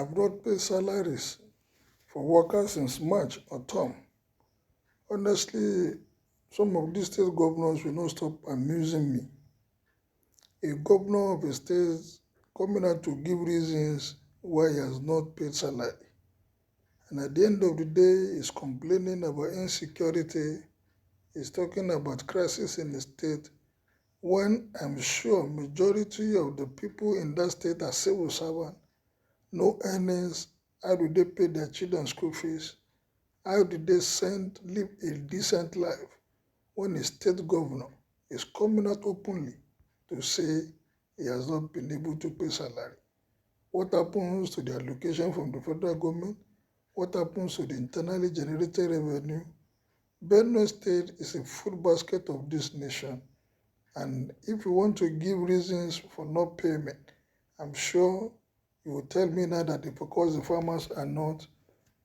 have not paid salaries for workers since March or term. Honestly, some of these state governors will not stop amusing me. A governor of a state coming out to give reasons why he has not paid salary. And at the end of the day, he's complaining about insecurity, he's talking about crisis in the state, when I'm sure majority of the people in that state are civil servants, no earnings. How do they pay their children school fees? How did they live a decent life when a state governor is coming out openly to say he has not been able to pay salary? What happens to the allocation from the federal government? What happens to the internally generated revenue? Benue State is a food basket of this nation. And if you want to give reasons for not payment, I'm sure you will tell me now that because the farmers are not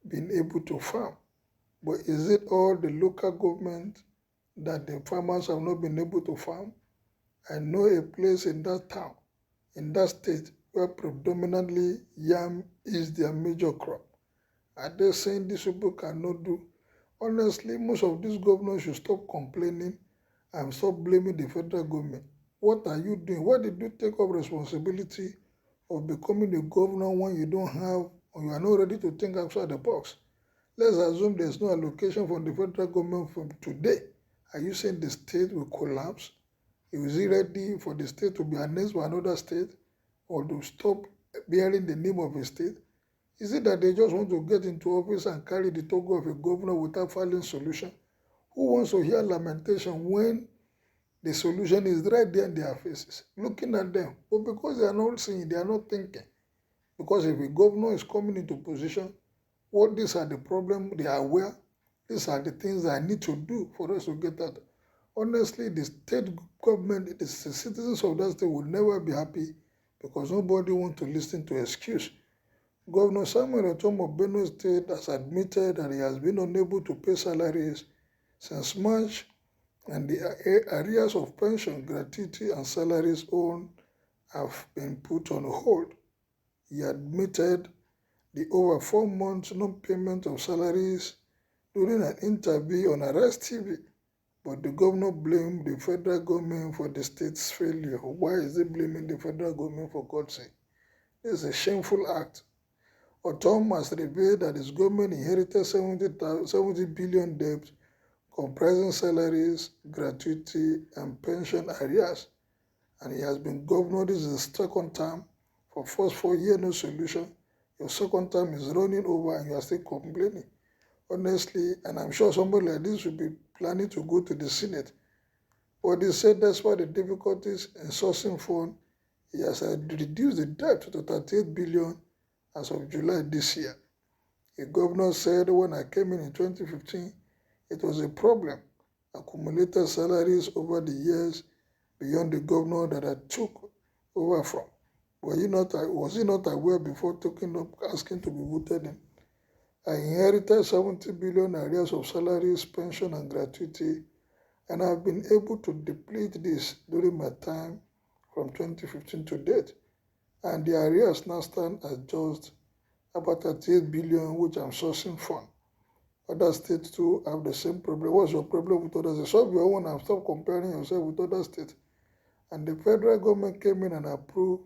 being able to farm. But is it all the local government that the farmers have not been able to farm? I know a place in that town, in that state, where predominantly yam is their major crop. Are they saying these people cannot do? Honestly, most of these governors should stop complaining and stop blaming the federal government. What are you doing? Why did you take up responsibility of becoming a governor when you don't have, or you are not ready to think outside the box? Let's assume there's no allocation from the federal government from today. Are you saying the state will collapse? Is it ready for the state to be annexed by another state or to stop bearing the name of a state? Is it that they just want to get into office and carry the toga of a governor without filing solution? Who wants to hear lamentation when the solution is right there in their faces, looking at them? But because they are not seeing, they are not thinking. Because if a governor is coming into position, what these are the problems, they are aware. These are the things that I need to do for us to get that. Honestly, the state government, the citizens of that state will never be happy because nobody wants to listen to excuse. Governor Samuel Ortom of Benue State has admitted that he has been unable to pay salaries since March, and the arrears of pension, gratuity, and salaries owed have been put on hold. He admitted the over 4 months non-payment of salaries during an interview on Arrest TV, but the governor blamed the federal government for the state's failure. Why is he blaming the federal government, for God's sake? This is a shameful act. Ortom has revealed that his government inherited 70 billion debt comprising salaries, gratuity, and pension arrears. And he has been governor. This is his second term. For first 4 years, no solution. Your second term is running over and you are still complaining. Honestly, and I'm sure somebody like this should be planning to go to the Senate. But he said despite the difficulties in sourcing funds, he has reduced the debt to 38 billion as of July this year. The governor said when I came in 2015, it was a problem. Accumulated salaries over the years beyond the governor that I took over from. Was he not aware before asking to be voted in? I inherited 70 billion arrears of salaries, pension, and gratuity, and I have been able to deplete this during my time from 2015 to date. And the arrears now stand at just about 38 billion, which I'm sourcing from. Other states too have the same problem. What's your problem with others? Solve your own and stop comparing yourself with other states. And the federal government came in and approved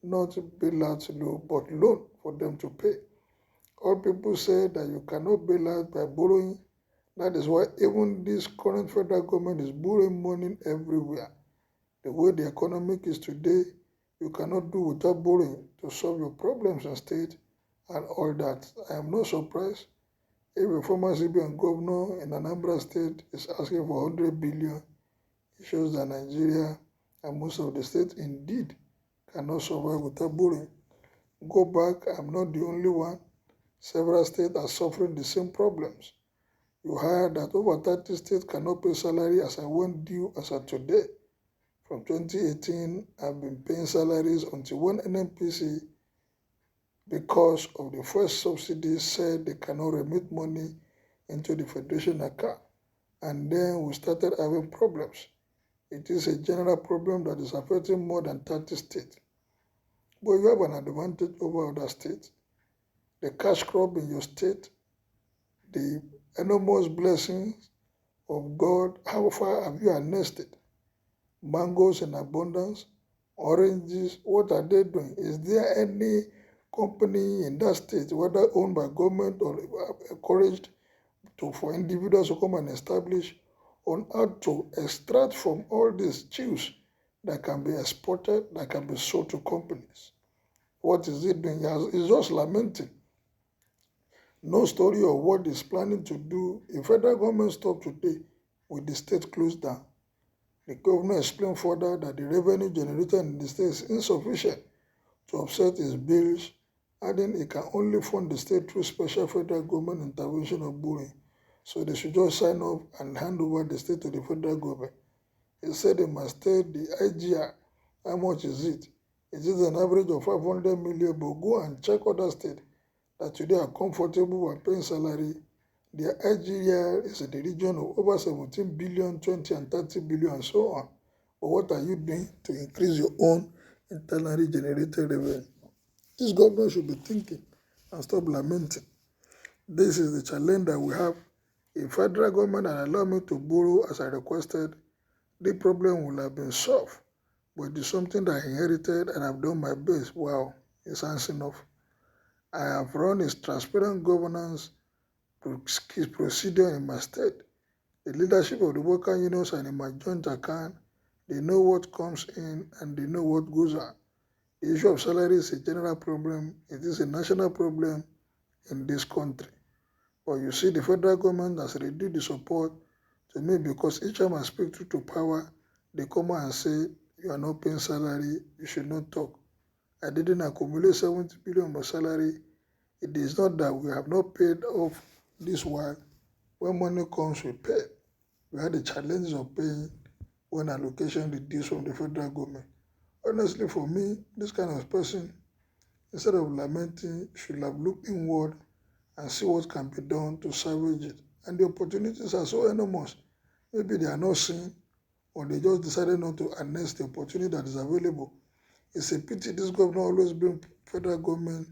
not bailout loan, but loan for them to pay. All people say that you cannot bail out by borrowing. That is why even this current federal government is borrowing money everywhere. The way the economic is today, you cannot do without borrowing to solve your problems in state and all that. I am not surprised if a former CBN governor in Anambra State is asking for 100 billion. It shows that Nigeria and most of the states indeed cannot survive without borrowing. Go back, I'm not the only one. Several states are suffering the same problems. You heard that over 30 states cannot pay salary as I went due as of today. From 2018, I've been paying salaries until one NNPC, because of the first subsidy, said they cannot remit money into the federation account. And then we started having problems. It is a general problem that is affecting more than 30 states. But you have an advantage over other states. the cash crop in your state, the enormous blessings of God. How far have you harnessed it? Mangoes in abundance, oranges, what are they doing? Is there any company in that state, whether owned by government or encouraged for individuals to come and establish on how to extract from all these juice that can be exported, that can be sold to companies? What is it doing? It's just lamenting. No story of what it's planning to do. If federal government stop today, with the state closed down, the governor explained further that the revenue generated in the state is insufficient to offset its bills, adding it can only fund the state through special federal government intervention or borrowing. So they should just sign up and hand over the state to the federal government. He said they must tell the IGR how much is it. It is an average of 500 million, but go and check other states that today are comfortable by paying salary. Their IGR is in the region of over 17 billion, 20 and 30 billion, and so on. But what are you doing to increase your own internally generated revenue? This government should be thinking and stop lamenting. This is the challenge that we have. If federal government had allowed me to borrow as I requested, the problem would have been solved. But it's something that I inherited and I've done my best. Wow, it sounds enough. I have run a transparent governance procedure in my state. The leadership of the worker unions and in my joint account, they know what comes in and they know what goes out. The issue of salary is a general problem. It is a national problem in this country. But you see, the federal government has reduced the support to me because each time I speak to power, they come out and say, you are not paying salary, you should not talk. I didn't accumulate 70 billion of salary. It is not that we have not paid off this while. When money comes, we pay. We had the challenges of paying when allocation reduced from the federal government. Honestly, for me, this kind of person, instead of lamenting, should have looked inward and see what can be done to salvage it. And the opportunities are so enormous. Maybe they are not seen, or they just decided not to harness the opportunity that is available. It's a pity this governor always brings federal government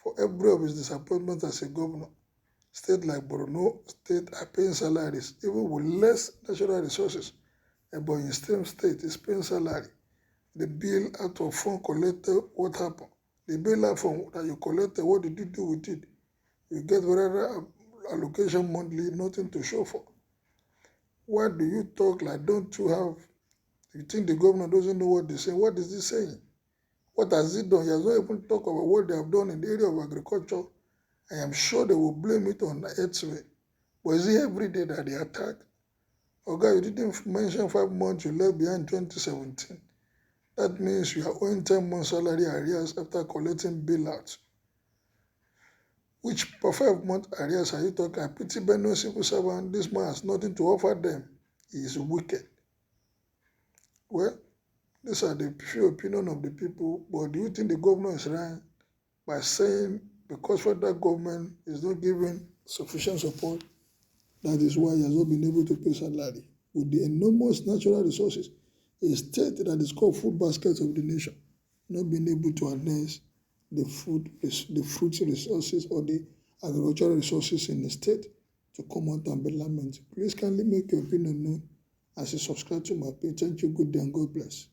for every of his disappointments as a governor. States like Borno State are paying salaries, even with less natural resources. But in same state is paying salary. The bill out of fund collected, what happened? The bill out from that you collected, what did you do with it? You get whatever allocation monthly, nothing to show for. Why do you talk like don't you have? You think the governor doesn't know what they're saying? What is he saying? What has he done? He has not even talked about what they have done in the area of agriculture. I am sure they will blame it on the earthquake. But is it every day that they attack? Okay, you didn't mention 5 months you left behind 2017. That means you are owing 10 months salary arrears after collecting bailouts. Which per 5 month arrears are you talking? I pity Benue civil servant. This man has nothing to offer them. He is wicked. Well, these are the few opinions of the people. But do you think the governor is right by saying because federal government is not giving sufficient support, that is why he has not been able to pay salary? With the enormous natural resources, a state that is called food basket of the nation, not being able to harness the fruit resources or the agricultural resources in the state to come out and be lamented. Please kindly make your opinion known as you subscribe to my page. Thank you, good day and God bless.